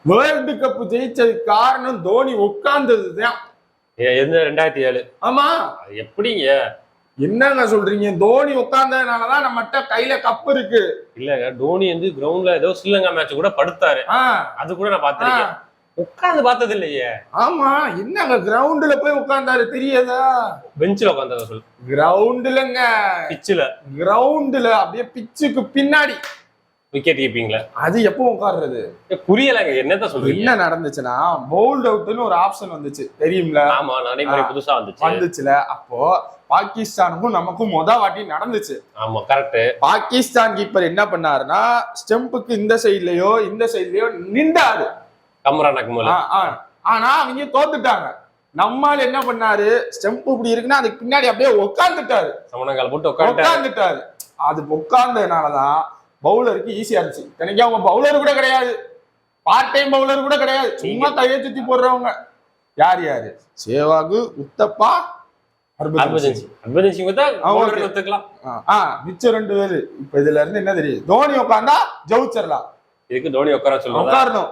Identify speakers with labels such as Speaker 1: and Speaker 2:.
Speaker 1: World cup ஜெயிச்சதுக்கு காரணம் தோனி உட்கார்ந்ததுதான்.
Speaker 2: எந்த 2007?
Speaker 1: ஆமா.
Speaker 2: எப்படிங்க
Speaker 1: என்னங்க சொல்றீங்க? தோனி உட்கார்ந்ததுனாலதான் நம்மகிட்ட கையில கப் இருக்கு.
Speaker 2: இல்லங்க, தோனி வந்து கிரவுண்ட்ல ஏதோ ஸ்ரீலங்கா மேட்ச் கூட படுத்தாரு. அது கூட நான் பாத்திருக்கேன். உட்கார்ந்து பார்த்தது இல்லையே.
Speaker 1: ஆமா, என்னங்க கிரவுண்ட்ல போய் உட்கார்ந்தாரு தெரியாதா?
Speaker 2: பெஞ்சில உட்கார்ந்தாரு சொல்.
Speaker 1: கிரவுண்ட்லங்க,
Speaker 2: பிட்ச்ல.
Speaker 1: கிரவுண்ட்ல அப்படியே பிச்சுக்கு பின்னாடி
Speaker 2: விக்கெட் கீப்பிங்ல.
Speaker 1: அது எப்போ உட்கார்றது?
Speaker 2: புரியலங்க, என்னதான் சொல்றீங்க?
Speaker 1: என்ன நடந்துச்சுன்னா பவுல்ட் அவுட்னு ஒரு ஆப்ஷன் வந்துச்சு தெரியும்ல?
Speaker 2: ஆமா, நடைமுறை புதுசா
Speaker 1: வந்துச்சுல. அப்போ பாகிஸ்தானுக்கும் நமக்கும் வாட்டி நடந்துச்சு.
Speaker 2: ஆமா, கரெக்ட்.
Speaker 1: பாகிஸ்தான் கீப்பர் என்ன பண்ணாருன்னா ஸ்டெம்புக்கு இந்த சைட்லயோ இந்த சைட்லயோ நின்றாரு
Speaker 2: கம்ரான் அக்மல்.
Speaker 1: ஆனா அவங்க தோத்துட்டாங்க. நம்மால் என்ன பண்ணாரு, ஸ்டெம்ப் இப்படி இருக்குன்னா அதுக்கு பின்னாடி அப்படியே உட்கார்ந்துட்டாரு,
Speaker 2: சமணங்கால் போட்டு
Speaker 1: உட்கார்ந்துட்டாரு. அது உட்கார்ந்ததுனாலதான் பவுலருக்கு ஈஸியா இருந்துச்சு. எனக்கு அவங்க பவுலர் கூட கிடையாது, பார்ட் டைம் பவுலர் கூட கிடையாது, சும்மா கையை சுத்தி போடுறவங்க. யார் யாரு? சேவாகு, உத்தப்பா,
Speaker 2: மிச்சம்
Speaker 1: 2 பேரு. இப்ப இதுல இருந்து என்ன தெரியும்? தோனி உட்கார்ந்தா ஜெயிச்சிடலாம்.
Speaker 2: இதுக்கு தோனி உட்கார சொல்லுங்க.
Speaker 1: உட்காரணும்.